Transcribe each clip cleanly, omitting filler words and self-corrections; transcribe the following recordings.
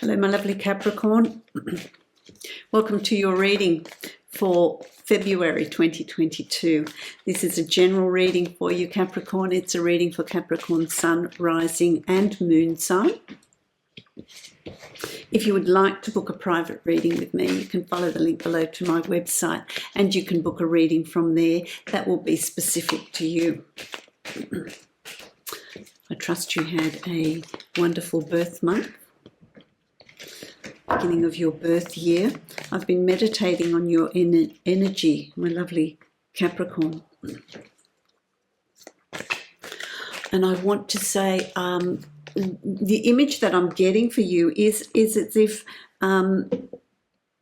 Hello, my lovely Capricorn. Welcome to your reading for February 2022. This is a general reading for you, Capricorn. It's a reading for Capricorn Sun, Rising and Moon sign. If you would like to book a private reading with me, you can follow the link below to my website and you can book a reading from there. That will be specific to you. I trust you had a wonderful birth month. Beginning of your birth year. I've been meditating on your energy, my lovely Capricorn. And I want to say the image that I'm getting for you is as if,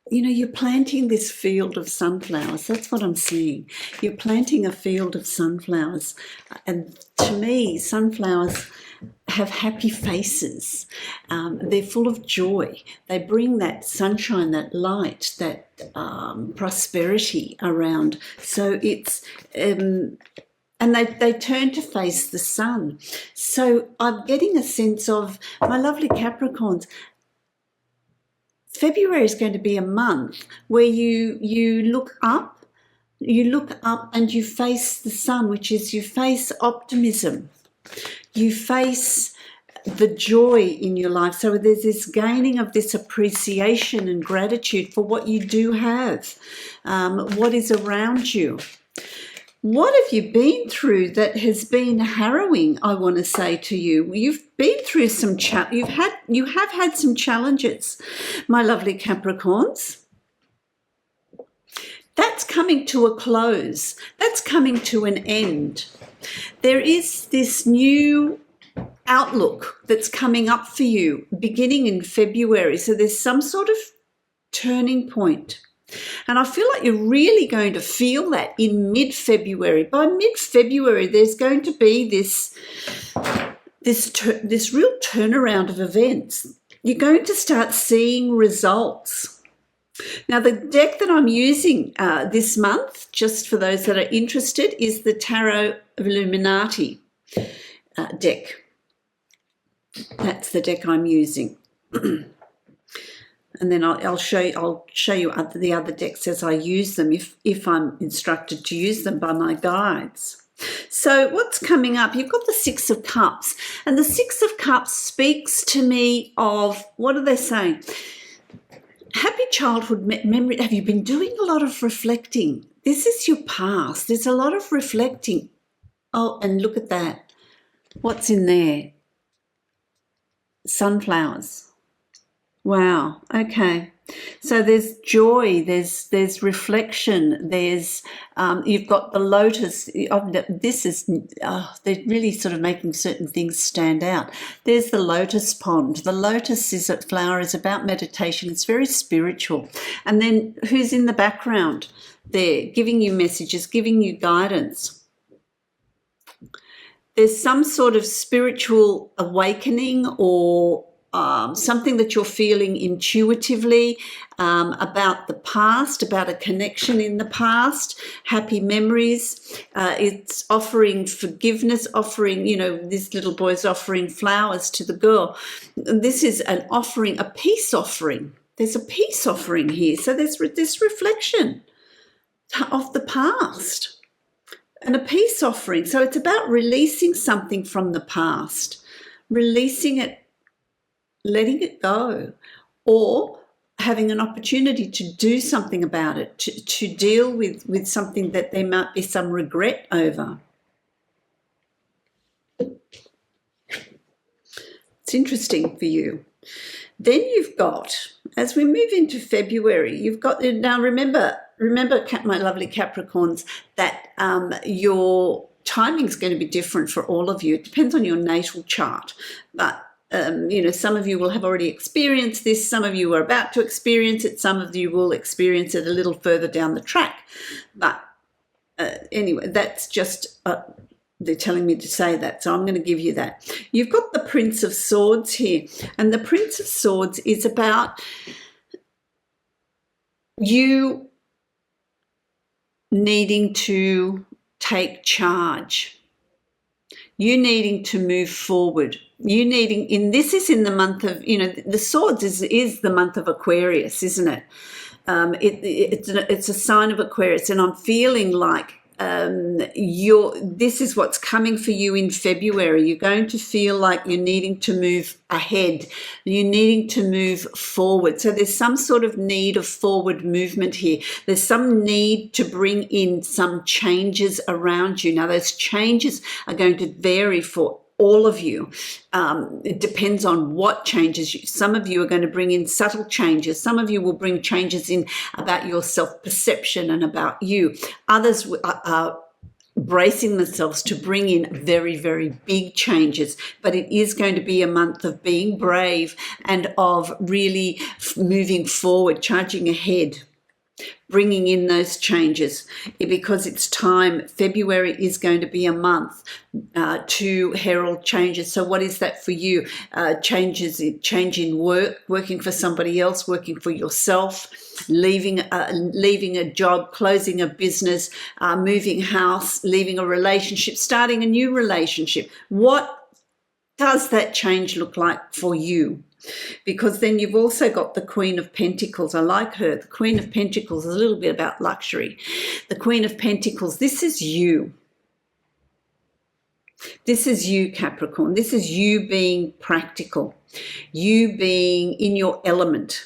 you're planting this field of sunflowers. That's what I'm seeing. You're planting a field of sunflowers. And to me, sunflowers have happy faces. They're full of joy. They bring that sunshine, that light, that prosperity around. So it's and they turn to face the sun. So I'm getting a sense of, my lovely Capricorns, February is going to be a month where you look up and you face the sun, which is you face optimism. You face the joy in your life. So there's this gaining of this appreciation and gratitude for what you do have, what is around you. What have you been through that has been harrowing? I want to say to you, you've been through some you have had some challenges, my lovely Capricorns. That's coming to a close. That's coming to an end. There is this new outlook that's coming up for you beginning in February. So there's some sort of turning point. And I feel like you're really going to feel that in mid-February. By mid-February, there's going to be this real turnaround of events. You're going to start seeing results. Now, the deck that I'm using this month, just for those that are interested, is the Tarot of Illuminati deck. That's the deck I'm using. And then I'll show you the other decks as I use them, if I'm instructed to use them by my guides. So what's coming up? You've got the Six of Cups, and the Six of Cups speaks to me of, what are they saying? Happy childhood memory. Have you been doing a lot of reflecting? This is your past. There's a lot of reflecting. Oh, and look at that. What's in there? Sunflowers. Wow. Okay. So there's joy, there's reflection, there's you've got the lotus. This is they're really sort of making certain things stand out. There's the lotus pond. The lotus flower is about meditation. It's very spiritual. And then who's in the background there, giving you messages, giving you guidance? There's some sort of spiritual awakening or something that you're feeling intuitively about the past, about a connection in the past, happy memories. It's offering forgiveness, offering, this little boy's offering flowers to the girl. This is an offering, a peace offering. There's a peace offering here. So there's this reflection of the past and a peace offering. So it's about releasing something from the past, releasing it, letting it go, or having an opportunity to do something about it, to deal with something that there might be some regret over. It's interesting for you. Then you've got, as we move into February, you've got, now remember, my lovely Capricorns, that your timing is going to be different for all of you. It depends on your natal chart, but some of you will have already experienced this. Some of you are about to experience it. Some of you will experience it a little further down the track. But anyway, that's just, they're telling me to say that, so I'm going to give you that. You've got the Prince of Swords here. And the Prince of Swords is about you needing to take charge. You needing to move forward. You needing, this is in the month of, the Swords is the month of Aquarius, isn't it? It's a sign of Aquarius, and I'm feeling like this is what's coming for you in February. You're going to feel like you're needing to move ahead. You're needing to move forward. So there's some sort of need of forward movement here. There's some need to bring in some changes around you. Now, those changes are going to vary for all of you. It depends on what changes. Some of you are going to bring in subtle changes. Some of you will bring changes in about your self-perception and about you. Others are bracing themselves to bring in very, very big changes. But it is going to be a month of being brave and of really moving forward, charging ahead, bringing in those changes, because it's time. February is going to be a month to herald changes. So what is that for you? Change in work, working for somebody else, working for yourself, leaving a job, closing a business, moving house, leaving a relationship, starting a new relationship. What does that change look like for you? Because then you've also got the Queen of Pentacles. I like her. The Queen of Pentacles is a little bit about luxury. The Queen of Pentacles, this is you. This is you, Capricorn. This is you being practical, you being in your element,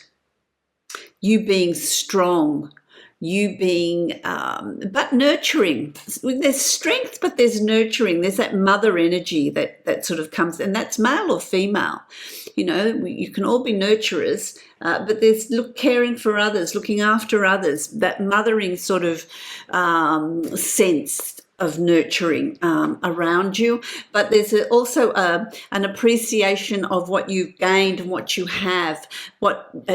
you being strong, you being, but nurturing. There's strength, but there's nurturing. There's that mother energy that sort of comes, and that's male or female. You can all be nurturers, but there's caring for others, looking after others, that mothering sort of sense of nurturing around you. But there's also an appreciation of what you've gained and what you have,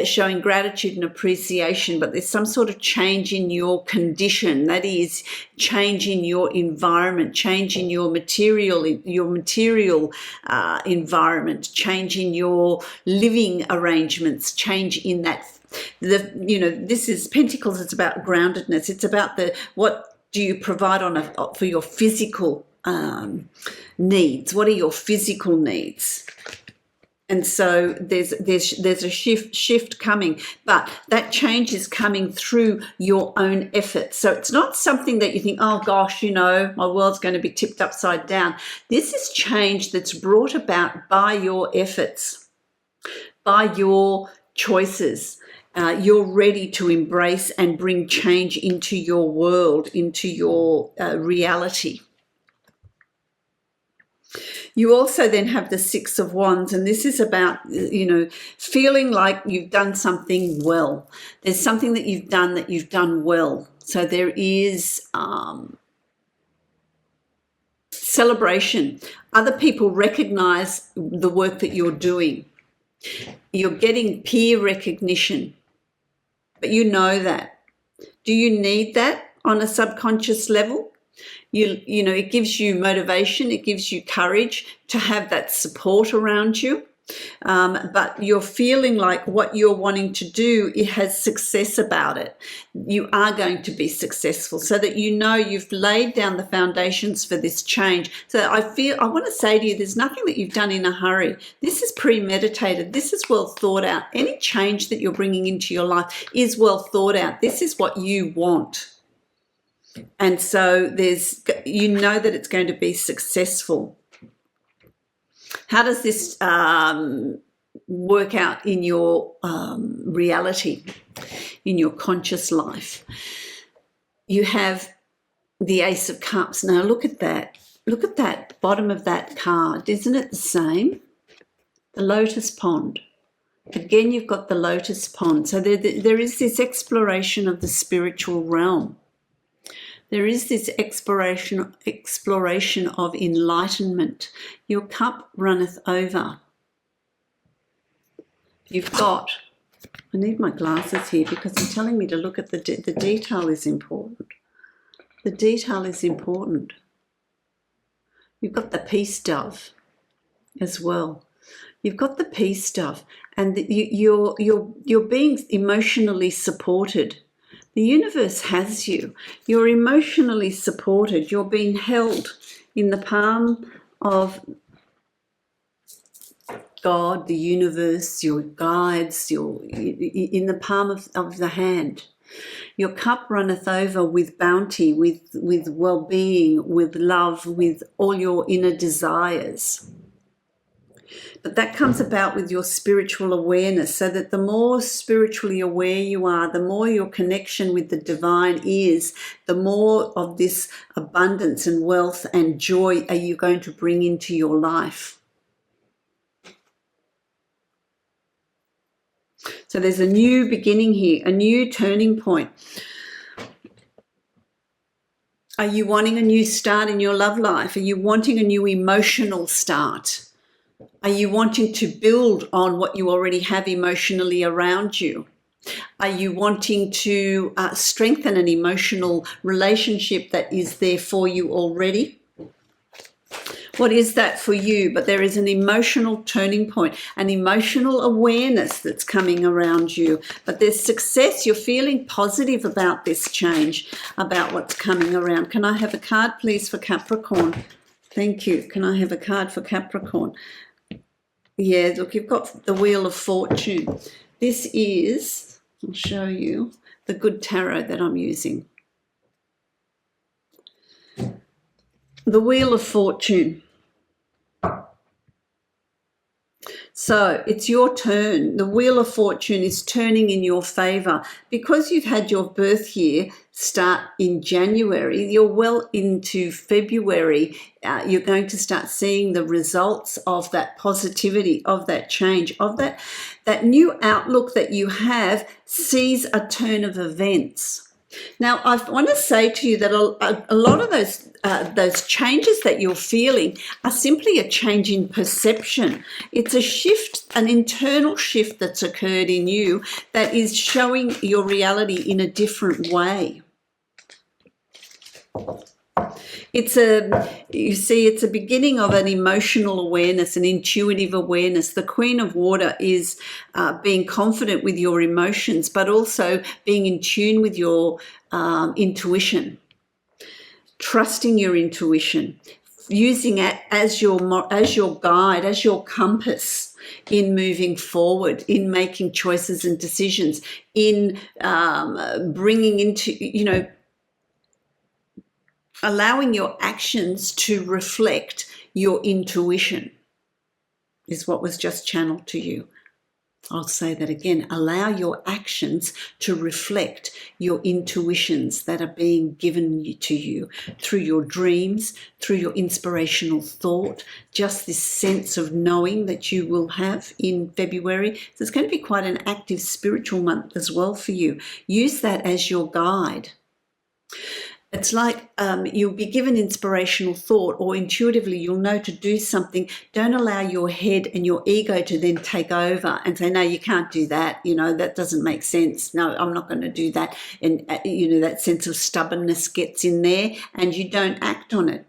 showing gratitude and appreciation. But there's some sort of change in your condition, that is, change in your environment, change in your material environment, change in your living arrangements, change in that. This is Pentacles. It's about groundedness. It's about what do you provide for your physical needs? What are your physical needs? And so there's a shift coming, but that change is coming through your own effort. So it's not something that you think, oh gosh, my world's going to be tipped upside down. This is change that's brought about by your efforts, by your choices. You're ready to embrace and bring change into your world, into your reality. You also then have the Six of Wands, and this is about, feeling like you've done something well. There's something that you've done well. So there is celebration. Other people recognize the work that you're doing. You're getting peer recognition. But you know that. Do you need that on a subconscious level? It gives you motivation, it gives you courage to have that support around you. But you're feeling like what you're wanting to do, it has success about it. You are going to be successful, so that you've laid down the foundations for this change. So I want to say to you, there's nothing that you've done in a hurry. This is premeditated. This is well thought out. Any change that you're bringing into your life is well thought out. This is what you want. And so that it's going to be successful. How does this work out in your reality, in your conscious life? You have the Ace of Cups. Now look at that. Look at that bottom of that card. Isn't it the same? The Lotus Pond. Again, you've got the Lotus Pond. So there is this exploration of the spiritual realm. There is this exploration of enlightenment. Your cup runneth over. You've got, I need my glasses here because they're telling me to look at the detail is important. The detail is important. You've got the Peace Dove as well. You've got the Peace Dove, and you're being emotionally supported. The universe has you. You're emotionally supported. You're being held in the palm of God, the universe, your guides, in the palm of the hand. Your cup runneth over with bounty, with well-being, with love, with all your inner desires. But that comes about with your spiritual awareness, so that the more spiritually aware you are, the more your connection with the divine is, the more of this abundance and wealth and joy are you going to bring into your life. So there's a new beginning here, a new turning point. Are you wanting a new start in your love life? Are you wanting a new emotional start? Are you wanting to build on what you already have emotionally around you? Are you wanting to strengthen an emotional relationship that is there for you already? What is that for you? But there is an emotional turning point, an emotional awareness that's coming around you. But there's success. You're feeling positive about this change, about what's coming around. Can I have a card, please, for Capricorn? Thank you. Can I have a card for Capricorn? Yeah, look, you've got the Wheel of Fortune. This is, I'll show you, the good tarot that I'm using. The Wheel of Fortune. So it's your turn. The Wheel of Fortune is turning in your favor. Because you've had your birth year start in January, you're well into February. You're going to start seeing the results of that positivity, of that change, of that new outlook that you have sees a turn of events. Now, I want to say to you that a lot of those changes that you're feeling are simply a change in perception. It's a shift, an internal shift that's occurred in you that is showing your reality in a different way. It's a beginning of an emotional awareness, an intuitive awareness. The Queen of Water is being confident with your emotions, but also being in tune with your intuition, trusting your intuition, using it as your guide, as your compass in moving forward, in making choices and decisions, in bringing into, allowing your actions to reflect your intuition is what was just channeled to you. I'll say that again. Allow your actions to reflect your intuitions that are being given to you through your dreams, through your inspirational thought, just this sense of knowing that you will have in February. So it's going to be quite an active spiritual month as well for you. Use that as your guide. It's like you'll be given inspirational thought, or intuitively you'll know to do something. Don't allow your head and your ego to then take over and say, no, you can't do that. That doesn't make sense. No, I'm not going to do that. And, that sense of stubbornness gets in there and you don't act on it.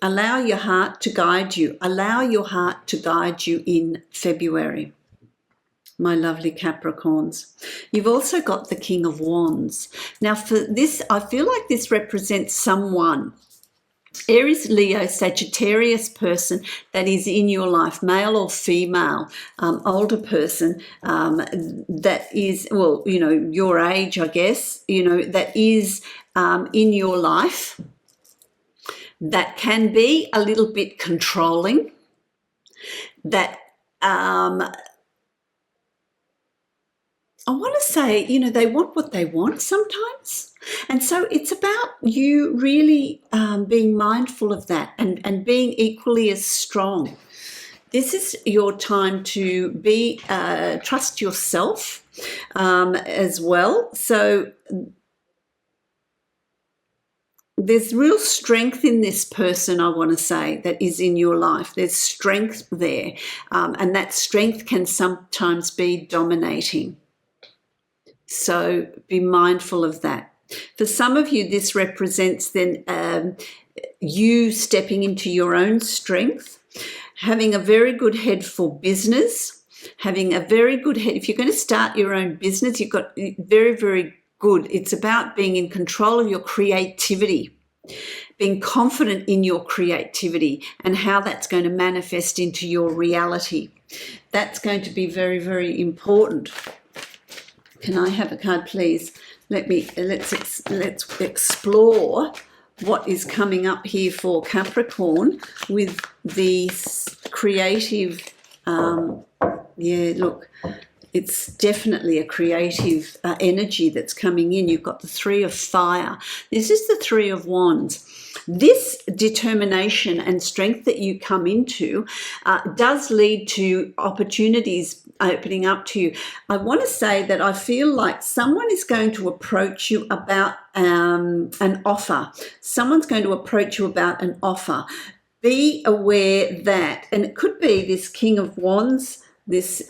Allow your heart to guide you. Allow your heart to guide you in February. My lovely Capricorns. You've also got the King of Wands. Now for this, I feel like this represents someone, Aries, Leo, Sagittarius person that is in your life, male or female, older person that is, your age, I guess, that is in your life, that can be a little bit controlling, that I want to say, they want what they want sometimes. And so it's about you really being mindful of that and being equally as strong. This is your time to be trust yourself as well. So there's real strength in this person, I want to say, that is in your life. There's strength there. And that strength can sometimes be dominating. So be mindful of that. For some of you, this represents then you stepping into your own strength, having a very good head for business, having a very good head. If you're going to start your own business, you've got very, very good. It's about being in control of your creativity, being confident in your creativity and how that's going to manifest into your reality. That's going to be very, very important. Can I have a card, please? Let's explore what is coming up here for Capricorn with the creative. Yeah, look, it's definitely a creative energy that's coming in. You've got the Three of Fire. This is the Three of Wands. This determination and strength that you come into does lead to opportunities opening up to you. I want to say that I feel like someone is going to approach you about an offer. Someone's going to approach you about an offer. Be aware that, and it could be this King of Wands, this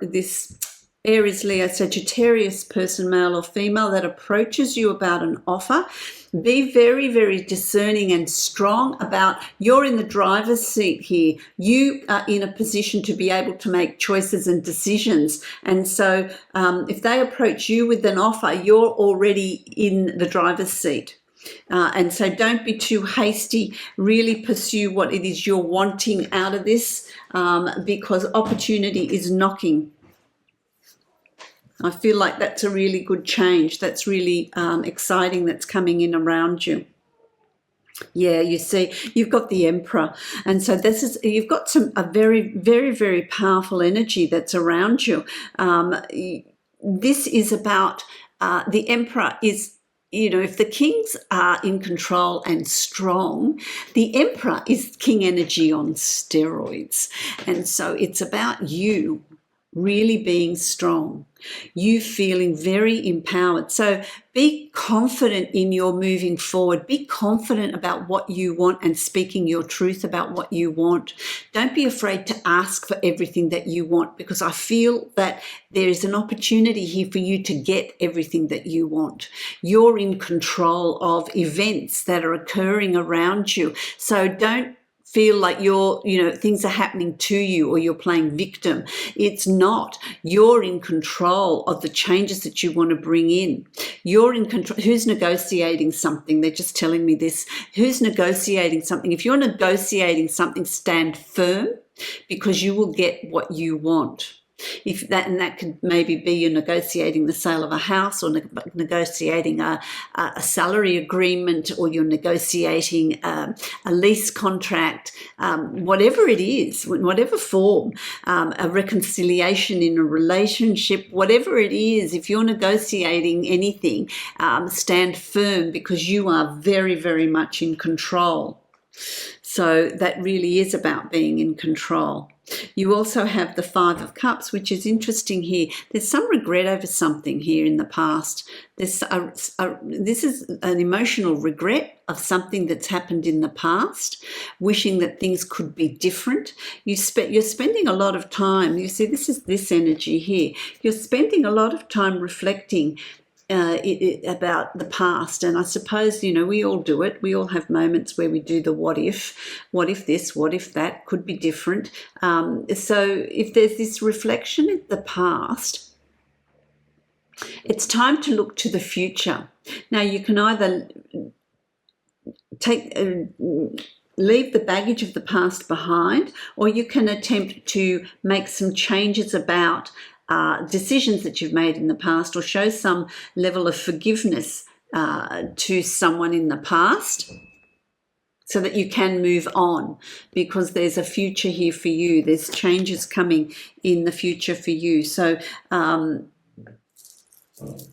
this Aries, Leo, Sagittarius person, male or female, that approaches you about an offer. Be very, very discerning and strong about, you're in the driver's seat here. You are in a position to be able to make choices and decisions. And so if they approach you with an offer, you're already in the driver's seat. And so don't be too hasty. Really pursue what it is you're wanting out of this, because opportunity is knocking. I feel like that's a really good change. That's really exciting that's coming in around you. Yeah, you see, you've got the Emperor. And so this is, you've got a very, very, very powerful energy that's around you. This is about the Emperor is, you know, if the kings are in control and strong, the Emperor is king energy on steroids. And so it's about you really being strong, you feeling very empowered. So be confident in your moving forward. Be confident about what you want and speaking your truth about what you want. Don't be afraid to ask for everything that you want, because I feel that there is an opportunity here for you to get everything that you want. You're in control of events that are occurring around you. So don't feel like things are happening to you or you're playing victim. It's not. You're in control of the changes that you want to bring in. You're in control. Who's negotiating something? They're just telling me this. Who's negotiating something? If you're negotiating something, stand firm, because you will get what you want. That could maybe be you're negotiating the sale of a house, or negotiating a salary agreement, or you're negotiating a lease contract, whatever it is, in whatever form, a reconciliation in a relationship, whatever it is. If you're negotiating anything, stand firm, because you are very, very much in control. So that really is about being in control. You also have the Five of Cups, which is interesting here. There's some regret over something here in the past. This is an emotional regret of something that's happened in the past, wishing that things could be different. You're spending a lot of time. You see, this is this energy here. You're spending a lot of time reflecting about the past. And I suppose, we all do it. We all have moments where we do the what if this, what if that could be different. So if there's this reflection in the past, it's time to look to the future. Now, you can either leave the baggage of the past behind, or you can attempt to make some changes about decisions that you've made in the past, or show some level of forgiveness to someone in the past, so that you can move on, because there's a future here for you. There's changes coming in the future for you. So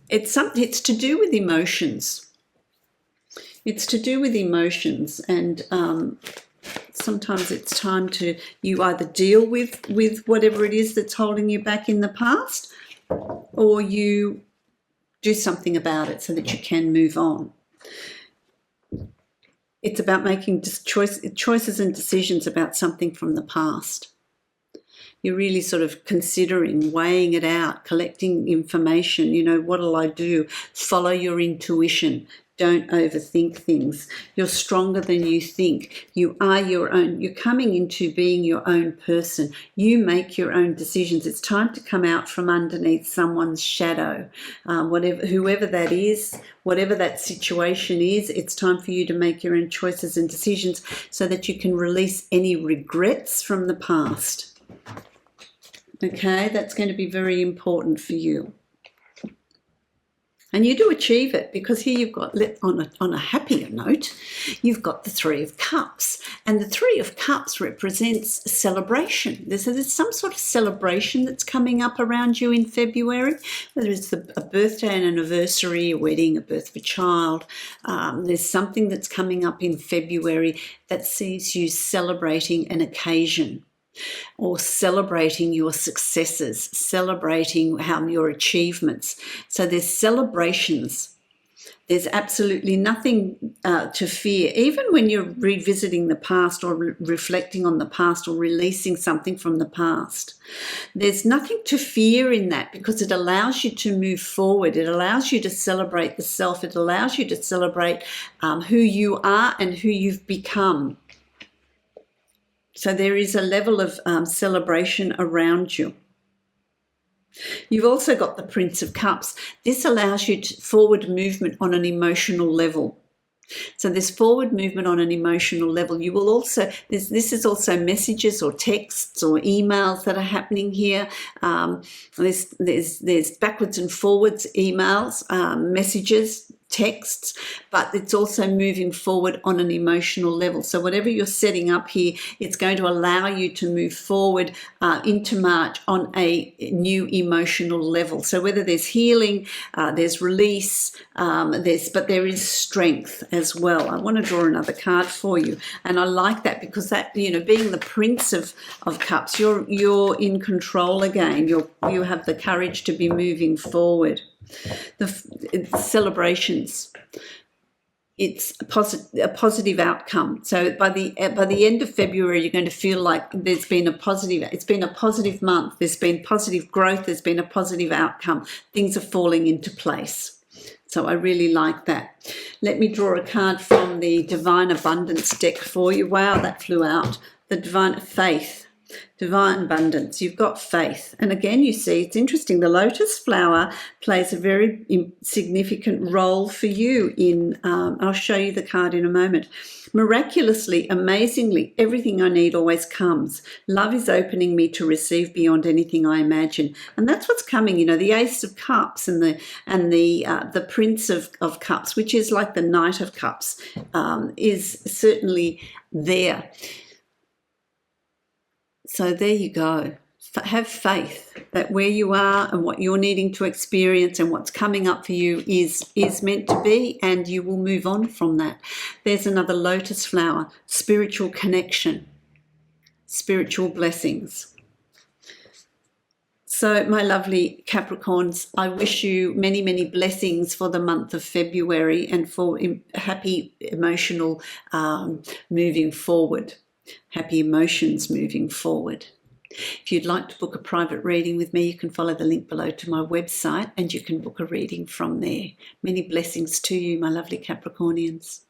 it's to do with emotions. It's to do with emotions, and sometimes it's time to you either deal with whatever it is that's holding you back in the past, or you do something about it so that you can move on. It's about making choices and decisions about something from the past. You're really sort of considering, weighing it out, collecting information. What'll I do? Follow your intuition. Don't overthink things. You're stronger than you think. You are your own. You're coming into being your own person. You make your own decisions. It's time to come out from underneath someone's shadow. Whoever that is, whatever that situation is, it's time for you to make your own choices and decisions so that you can release any regrets from the past. Okay, that's going to be very important for you. And you do achieve it, because here you've got, on a happier note, you've got the Three of Cups. And the Three of Cups represents celebration. There's some sort of celebration that's coming up around you in February, whether it's a birthday, an anniversary, a wedding, a birth of a child. There's something that's coming up in February that sees you celebrating an occasion, or celebrating your successes, celebrating your achievements. So there's celebrations. There's absolutely nothing to fear. Even when you're revisiting the past, or reflecting on the past, or releasing something from the past, there's nothing to fear in that, because it allows you to move forward. It allows you to celebrate the self. It allows you to celebrate who you are and who you've become. So there is a level of celebration around you. You've also got the Prince of Cups. This allows you forward movement on an emotional level. So there's forward movement on an emotional level. You will also, this is also messages or texts or emails that are happening here. There's backwards and forwards emails, messages, texts, but it's also moving forward on an emotional level. So whatever you're setting up here, it's going to allow you to move forward into March on a new emotional level. So whether there's healing, there's release, but there is strength as well. I want to draw another card for you, and I like that, because that, being the Prince of Cups, you're in control again. You have the courage to be moving forward. It's celebrations. It's a positive outcome. So by the end of February, you're going to feel like it's been a positive month. There's been positive growth. There's been a positive outcome. Things are falling into place. So I really like that. Let me draw a card from the Divine Abundance deck for you. Wow, that flew out. The Divine Faith. Divine abundance. You've got faith. And again, you see, it's interesting. The lotus flower plays a very significant role for you in, I'll show you the card in a moment. Miraculously, amazingly, everything I need always comes. Love is opening me to receive beyond anything I imagine. And that's what's coming, the Ace of Cups and the Prince of Cups, which is like the Knight of Cups, is certainly there. So there you go. Have faith that where you are and what you're needing to experience and what's coming up for you is meant to be, and you will move on from that. There's another lotus flower, spiritual connection, spiritual blessings. So my lovely Capricorns, I wish you many, many blessings for the month of February, and for happy emotional moving forward. Happy emotions moving forward. If you'd like to book a private reading with me, you can follow the link below to my website, and you can book a reading from there. Many blessings to you, my lovely Capricornians.